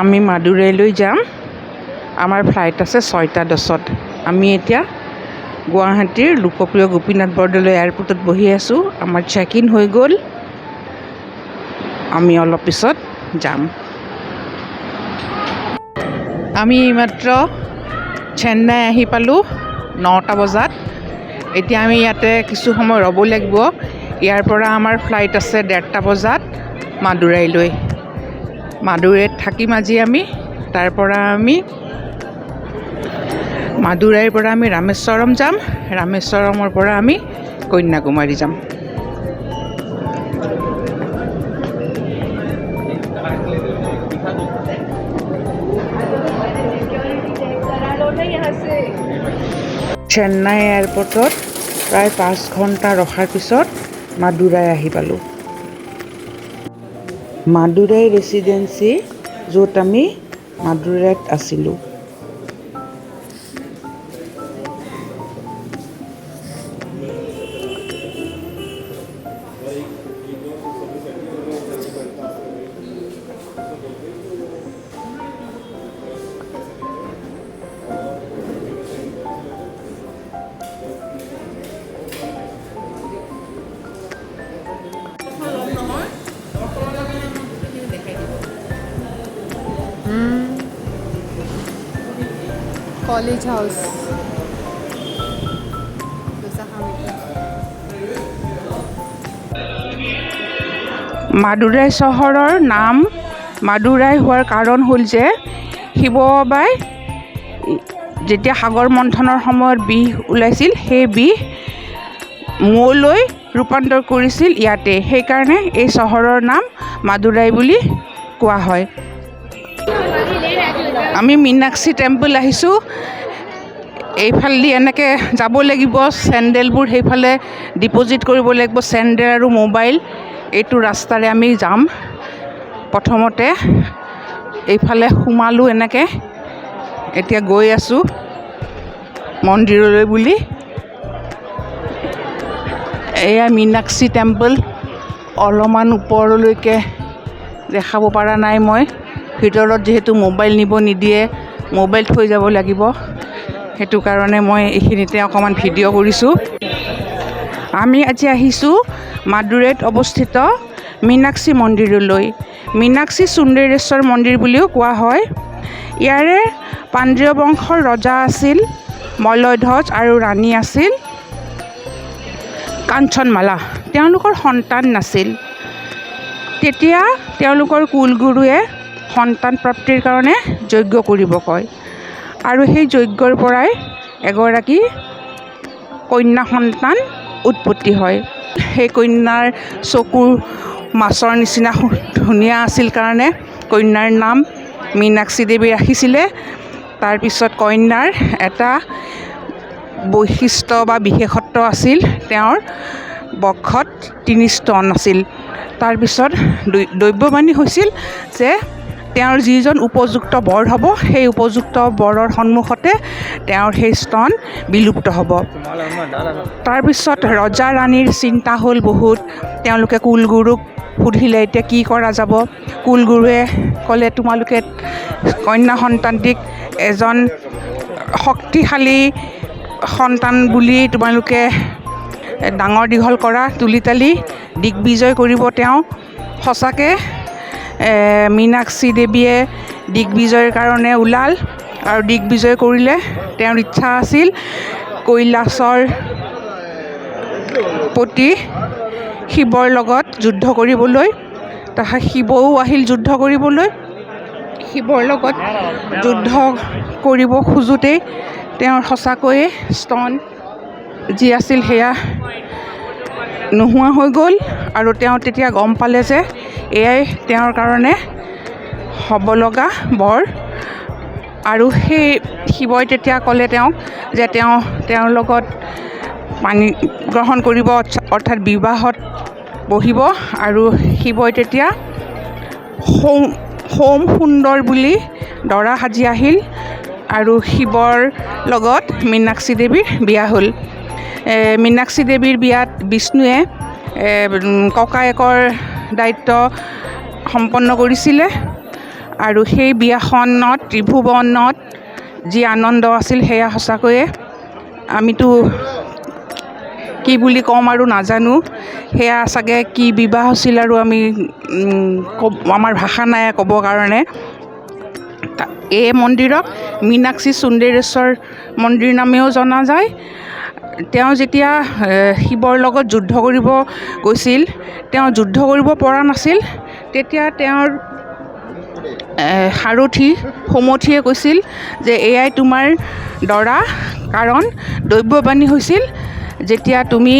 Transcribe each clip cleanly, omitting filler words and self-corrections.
আমি মাদুৰাইলৈ যাম। আমাৰ ফ্লাইট আছে 6:10-ত। আমি এতিয়া গুৱাহাটীৰ লোকপ্ৰিয় গোপীনাথ বৰদলৈ এয়াৰপৰ্টত বহি আছোঁ। আমাৰ চেক ইন হৈ গ'ল। আমি অলপ পিছত যাম। আমি এইমাত্ৰ চেন্নাই আহি পালোঁ 9টা বজাত। এতিয়া আমি ইয়াতে কিছু সময় ৰ'ব লাগিব। ইয়াৰ পৰা আমাৰ ফ্লাইট আছে 1:30 বজাত মাদুৰাইলৈ। মাদুৰাইত থাকিম আজি আমি। তাৰ পৰা আমি মাদুৰাইৰ পৰা আমি ৰামেশ্বৰম যাম। ৰামেশ্বৰমৰ পৰা আমি কন্যাকুমাৰী যাম। চেন্নাই এয়াৰপৰ্টত প্ৰায় 5 ঘণ্টা ৰখাৰ পিছত মাদুৰাই আহি পালোঁ। মাদুৰাই ৰেচিডেঞ্চি, য'ত আমি মাদুৰাইত আছিলোঁ। कॉलेज हाउस মাদুৰাই চহৰৰ নাম মাদুৰাই হোৱাৰ কাৰণ হ'ল যে শিৱবাবাই যেতিয়া সাগৰ মন্থনৰ সময়ত বিষ ওলাইছিল, সেই বিষ মৌলৈ ৰূপান্তৰ কৰিছিল ইয়াতে। সেইকাৰণে এই চহৰৰ নাম মাদুৰাই বুলি কোৱা হয়। আমি মীনাক্ষী টেম্পল আহিছোঁ। এইফালেদি এনেকৈ যাব লাগিব। চেণ্ডেলবোৰ সেইফালে ডিপ'জিট কৰিব লাগিব, চেণ্ডেল আৰু মোবাইল। এইটো ৰাস্তাৰে আমি যাম। প্ৰথমতে এইফালে সোমালোঁ এনেকৈ। এতিয়া গৈ আছোঁ মন্দিৰলৈ বুলি। এয়া মীনাক্ষী টেম্পল। অলপমান ওপৰলৈকে দেখাব পৰা নাই মই। ভিতৰত যিহেতু মোবাইল নিব নিদিয়ে, মোবাইল থৈ যাব লাগিব, সেইটো কাৰণে মই এইখিনিতে অকণমান ভিডিঅ' কৰিছোঁ। আমি আজি আহিছোঁ মাদুৰাইত অৱস্থিত মীনাক্ষী মন্দিৰলৈ। মীনাক্ষী সুন্দৰেশ্বৰ মন্দিৰ বুলিও কোৱা হয়। ইয়াৰে পাণ্ড্য বংশৰ ৰজা আছিল মল্লধ্বজ আৰু ৰাণী আছিল কাঞ্চনমালা। তেওঁলোকৰ সন্তান নাছিল। তেতিয়া তেওঁলোকৰ কুলগুৰুৱে সন্তান প্ৰাপ্তিৰ কাৰণে যজ্ঞ কৰিব কয়, আৰু সেই যজ্ঞৰ পৰাই এগৰাকী কন্যা সন্তান উৎপত্তি হয়। সেই কন্যাৰ চকুৰ মাছৰ নিচিনা ধুনীয়া আছিল কাৰণে কন্যাৰ নাম মীনাক্ষী দেৱী ৰাখিছিলে। তাৰপিছত কন্যাৰ এটা বৈশিষ্ট্য বা বিশেষত্ব আছিল, তেওঁৰ বক্ষত 3 স্তন আছিল। তাৰপিছত দৈৱবাণী হৈছিল যে তেওঁৰ যিজন উপযুক্ত বৰ হ'ব, সেই উপযুক্ত বৰৰ সন্মুখতে তেওঁৰ সেই স্তন বিলুপ্ত হ'ব। তাৰপিছত ৰজা ৰাণীৰ চিন্তা হ'ল বহুত। তেওঁলোকে কুলগুৰুক সুধিলে এতিয়া কি কৰা যাব। কুলগুৰুৱে ক'লে, তোমালোকে কন্যা সন্তানটিক এজন শক্তিশালী সন্তান বুলি তোমালোকে ডাঙৰ দীঘল কৰা, তুলি তালি দিগ্বিজয় কৰিব তেওঁ। সঁচাকৈ মীনাক্ষী দেৱীয়ে দিগ্বিজয়ৰ কাৰণে ওলাল, আৰু দিগ্বিজয় কৰিলে। তেওঁৰ ইচ্ছা আছিল কৈলাশৰ প্ৰতি শিৱৰ লগত যুদ্ধ কৰিবলৈ। তাৰপিছত শিৱও আহিল যুদ্ধ কৰিবলৈ। শিৱৰ লগত যুদ্ধ কৰিব খোজোঁতেই তেওঁৰ সঁচাকৈয়ে স্তন যি আছিল সেয়া নোহোৱা হৈ গ'ল, আৰু তেওঁ তেতিয়া গম পালে যে এয়াই তেওঁৰ কাৰণে হ'ব লগা বৰ। আৰু সেই শিৱই তেতিয়া ক'লে তেওঁক যে তেওঁৰ লগত পানী গ্ৰহণ কৰিব, অৰ্থাৎ বিবাহত বহিব। আৰু শিৱই তেতিয়া সোম সুন্দৰ বুলি দৰা সাজি আহিল, আৰু শিৱৰ লগত মীনাক্ষী দেৱীৰ বিয়া হ'ল। মীনাক্ষী দেৱীৰ বিয়াত বিষ্ণুৱে ককায়েকৰ দায়িত্ব সম্পন্ন কৰিছিলে, আৰু সেই বিয়াখনত ত্ৰিভুৱনত যি আনন্দ আছিল সেয়া সঁচাকৈয়ে আমিতো কি বুলি ক'ম আৰু নাজানো। সেয়া চাগে কি বিবাহ আছিল আৰু আমি আমাৰ ভাষা নাই ক'বৰ কাৰণে। এই মন্দিৰক মীনাক্ষী সুন্দৰেশ্বৰ মন্দিৰ নামেও জনা যায়। তেওঁ যেতিয়া শিৱৰ লগত যুদ্ধ কৰিব গৈছিল, তেওঁ যুদ্ধ কৰিব পৰা নাছিল। তেতিয়া তেওঁৰ সাৰথি সুমথিয়ে কৈছিল যে এয়াই তোমাৰ দৰা, কাৰণ দৈৱবাণী হৈছিল যেতিয়া তুমি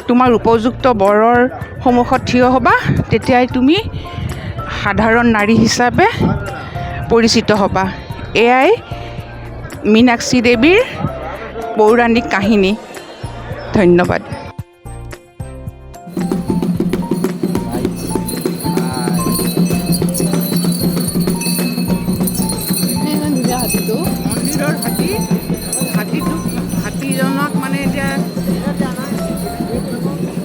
তোমাৰ উপযুক্ত বৰৰ সন্মুখত থিয় হ'বা, তেতিয়াই তুমি সাধাৰণ নাৰী হিচাপে পৰিচিত হ'বা। এয়াই মীনাক্ষী দেৱীৰ পৌৰাণিক কাহিনী। ধন্যবাদ। ইমান ধুনীয়া হাতীটো। মন্দিৰৰ হাতীজনক মানে এতিয়া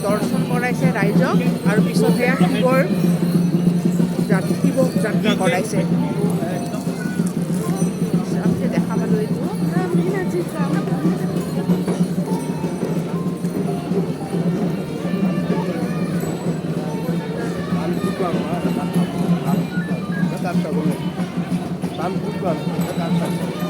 দৰ্শন কৰাইছে ৰাইজক, আৰু পিছত সেয়া শিৱক যাত্ৰা কৰাইছে। দেখা পালোঁ এইটো। Tan